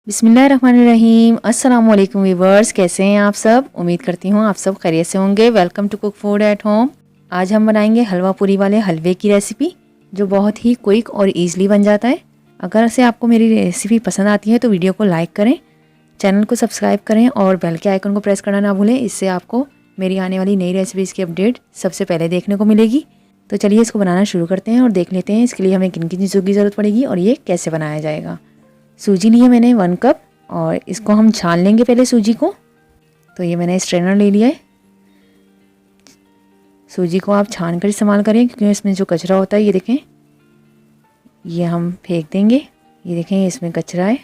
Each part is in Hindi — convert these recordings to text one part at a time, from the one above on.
बिस्मिल्लाहिर्रहमानिर्रहीम। अस्सलाम वालेकुम व्यूवर्स, कैसे हैं आप सब। उम्मीद करती हूँ आप सब खैरियत से होंगे। Welcome to cook food at home. आज हम बनाएंगे हलवा पूरी वाले हलवे की रेसिपी, जो बहुत ही क्विक और ईजिली बन जाता है। अगर से आपको मेरी रेसिपी पसंद आती है तो वीडियो को लाइक करें, चैनल को सब्सक्राइब करें और बेल के आइकन को प्रेस करना ना भूलें। इससे आपको मेरी आने वाली नई रेसिपीज़ की अपडेट सबसे पहले देखने को मिलेगी। तो चलिए इसको बनाना शुरू करते हैं और देख लेते हैं इसके लिए हमें किन किन चीज़ों की ज़रूरत पड़ेगी और ये कैसे बनाया जाएगा। सूजी ली है मैंने 1 कप और इसको हम छान लेंगे पहले सूजी को। तो ये मैंने स्ट्रेनर ले लिया है। सूजी को आप छान कर इस्तेमाल करें, क्योंकि इसमें जो कचरा होता है ये देखें, ये हम फेंक देंगे। ये देखें इसमें कचरा है,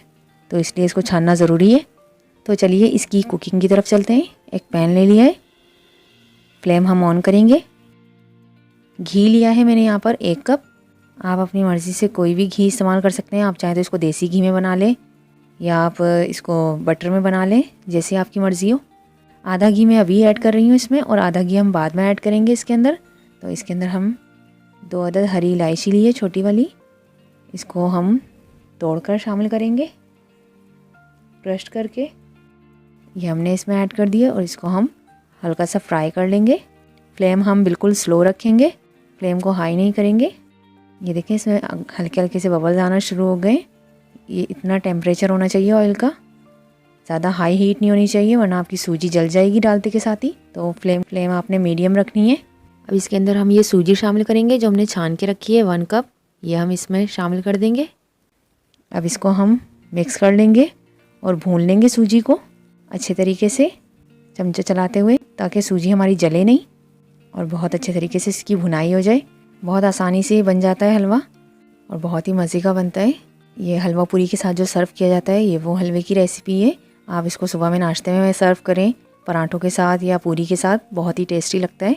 तो इसलिए इसको छानना ज़रूरी है। तो चलिए इसकी कुकिंग की तरफ चलते हैं। एक पैन ले लिया है, फ्लेम हम ऑन करेंगे। घी लिया है मैंने यहाँ पर 1 कप। आप अपनी मर्ज़ी से कोई भी घी इस्तेमाल कर सकते हैं। आप चाहें तो इसको देसी घी में बना लें या आप इसको बटर में बना लें, जैसे आपकी मर्ज़ी हो। आधा घी मैं अभी ऐड कर रही हूँ इसमें और आधा घी हम बाद में ऐड करेंगे इसके अंदर। तो इसके अंदर हम 2 अदद हरी इलायची ली है, छोटी वाली। इसको हम तोड़कर शामिल करेंगे, क्रश करके। ये हमने इसमें ऐड कर दिया और इसको हम हल्का सा फ्राई कर लेंगे। फ्लेम हम बिल्कुल स्लो रखेंगे, फ्लेम को हाई नहीं करेंगे। ये देखें इसमें हल्के हल्के से बबल्स आना शुरू हो गए। ये इतना टेम्परेचर होना चाहिए ऑयल का, ज़्यादा हाई हीट नहीं होनी चाहिए, वरना आपकी सूजी जल जाएगी डालते के साथ ही। तो फ्लेम आपने मीडियम रखनी है। अब इसके अंदर हम ये सूजी शामिल करेंगे जो हमने छान के रखी है 1 कप। ये हम इसमें शामिल कर देंगे। अब इसको हम मिक्स कर लेंगे और भून लेंगे सूजी को अच्छे तरीके से, चमचा चलाते हुए, ताकि सूजी हमारी जले नहीं और बहुत अच्छे तरीके से इसकी भुनाई हो जाए। बहुत आसानी से बन जाता है हलवा और बहुत ही मज़े का बनता है। ये हलवा पूरी के साथ जो सर्व किया जाता है, ये वो हलवे की रेसिपी है। आप इसको सुबह में नाश्ते में सर्व करें, पराठों के साथ या पूरी के साथ, बहुत ही टेस्टी लगता है।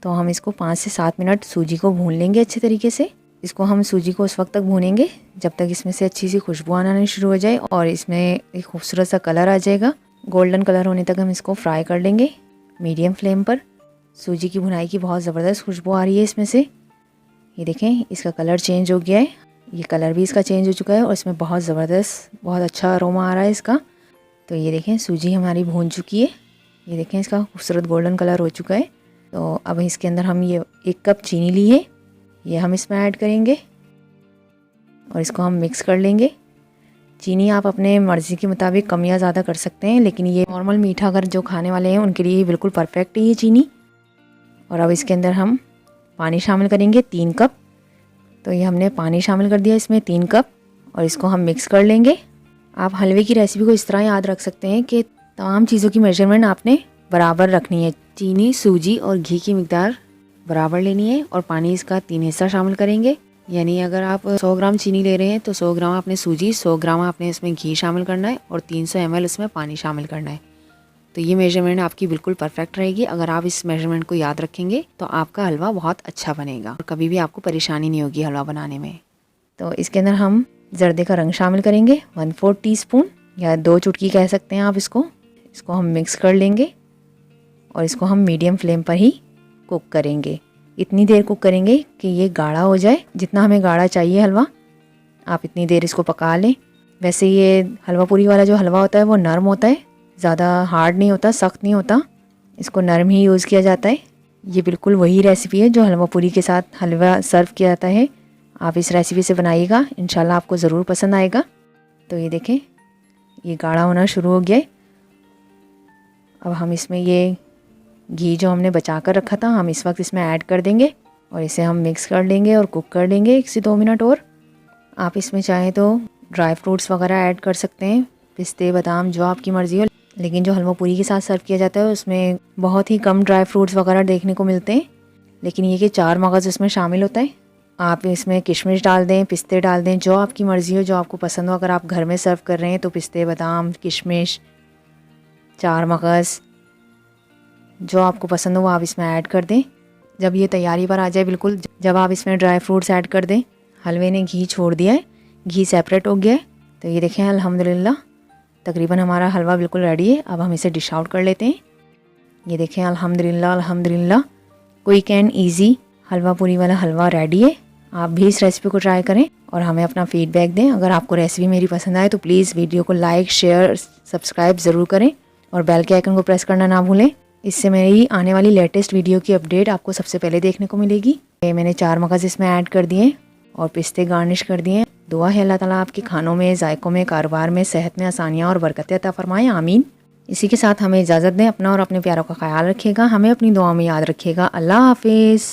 तो हम इसको 5 से 7 मिनट सूजी को भून लेंगे अच्छे तरीके से। इसको हम सूजी को उस वक्त तक भूनेंगे जब तक इसमें से अच्छी सी खुशबू आना शुरू हो जाए और इसमें एक खूबसूरत सा कलर आ जाएगा। गोल्डन कलर होने तक हम इसको फ्राई कर लेंगे मीडियम फ्लेम पर। सूजी की भुनाई की बहुत ज़बरदस्त खुशबू आ रही है इसमें से। ये देखें इसका कलर चेंज हो गया है, ये कलर भी इसका चेंज हो चुका है और इसमें बहुत ज़बरदस्त, बहुत अच्छा अरोमा आ रहा है इसका। तो ये देखें सूजी हमारी भून चुकी है। ये देखें इसका खूबसूरत गोल्डन कलर हो चुका है। तो अब इसके अंदर हम ये 1 कप चीनी ली है, ये हम इसमें ऐड करेंगे और इसको हम मिक्स कर लेंगे। चीनी आप अपने मर्ज़ी के मुताबिक कम या ज़्यादा कर सकते हैं, लेकिन ये नॉर्मल मीठा अगर जो खाने वाले हैं उनके लिए बिल्कुल परफेक्ट है ये चीनी। और अब इसके अंदर हम पानी शामिल करेंगे 3 कप। तो ये हमने पानी शामिल कर दिया इसमें 3 कप और इसको हम मिक्स कर लेंगे। आप हलवे की रेसिपी को इस तरह याद रख सकते हैं कि तमाम चीज़ों की मेजरमेंट आपने बराबर रखनी है। चीनी, सूजी और घी की मिकदार बराबर लेनी है और पानी इसका 3 हिस्सा शामिल करेंगे। यानी अगर आप 100 ग्राम चीनी ले रहे हैं तो 100 ग्राम आपने सूजी, 100 ग्राम आपने इसमें घी शामिल करना है और 300 ml इसमें पानी शामिल करना है। तो ये मेजरमेंट आपकी बिल्कुल परफेक्ट रहेगी। अगर आप इस मेजरमेंट को याद रखेंगे तो आपका हलवा बहुत अच्छा बनेगा और कभी भी आपको परेशानी नहीं होगी हलवा बनाने में। तो इसके अंदर हम जर्दे का रंग शामिल करेंगे 1/4 टीस्पून या 2 चुटकी कह सकते हैं आप इसको। इसको हम मिक्स कर लेंगे और इसको हम मीडियम फ्लेम पर ही कुक करेंगे। इतनी देर कुक करेंगे कि ये गाढ़ा हो जाए। जितना हमें गाढ़ा चाहिए हलवा, आप इतनी देर इसको पका लें। वैसे ये हलवा पूरी वाला जो हलवा होता है वो नरम होता है, ज़्यादा हार्ड नहीं होता, सख्त नहीं होता। इसको नरम ही यूज़ किया जाता है। ये बिल्कुल वही रेसिपी है जो हलवा पूरी के साथ हलवा सर्व किया जाता है। आप इस रेसिपी से बनाइएगा, इंशाल्लाह आपको ज़रूर पसंद आएगा। तो ये देखें ये गाढ़ा होना शुरू हो गया है। अब हम इसमें ये घी जो हमने बचा कर रखा था, हम इस वक्त इसमें ऐड कर देंगे और इसे हम मिक्स कर लेंगे और कुक कर लेंगे 1 से 2 मिनट और। आप इसमें चाहें तो ड्राई फ्रूट्स वगैरह ऐड कर सकते हैं, पिस्ते, बादाम, जो आपकी मर्ज़ी हो। लेकिन जो हलवा पूरी के साथ सर्व किया जाता है उसमें बहुत ही कम ड्राई फ्रूट्स वगैरह देखने को मिलते हैं। लेकिन ये कि 4 मगज़ इसमें शामिल होता है। आप इसमें किशमिश डाल दें, पिस्ते डाल दें, जो आपकी मर्ज़ी हो, जो आपको पसंद हो। अगर आप घर में सर्व कर रहे हैं तो पिस्ते, बादाम, किशमिश, 4 मगज़, जो आपको पसंद हो वो आप इसमें ऐड कर दें। जब ये तैयारी पर आ जाए बिल्कुल, जब आप इसमें ड्राई फ्रूट्स ऐड कर दें, हलवे ने घी छोड़ दिया है, घी सेपरेट हो गया है। तो ये देखें अल्हम्दुलिल्लाह तकरीबन हमारा हलवा बिल्कुल रेडी है। अब हम इसे डिश आउट कर लेते हैं। ये देखें अल्हम्दुलिल्लाह अल्हम्दुलिल्लाह क्विक एंड ईजी हलवा पूरी वाला हलवा रेडी है। आप भी इस रेसिपी को ट्राई करें और हमें अपना फीडबैक दें। अगर आपको रेसिपी मेरी पसंद आए तो प्लीज़ वीडियो को लाइक, शेयर, सब्सक्राइब ज़रूर करें और बेल के आइकन को प्रेस करना ना भूलें। इससे मेरी आने वाली लेटेस्ट वीडियो की अपडेट आपको सबसे पहले देखने को मिलेगी। मैंने 4 मगज़ इसमें ऐड कर दिए और पिस्ते गार्निश कर दिए। दुआ है अल्लाह ताला आपके खानों में, जायकों में, कारोबार में, सेहत में आसानियाँ और बरकतें अता फरमाएं, आमीन। इसी के साथ हमें इजाज़त दें। अपना और अपने प्यारों का ख्याल रखिएगा। हमें अपनी दुआ में याद रखिएगा। अल्लाह हाफिज़।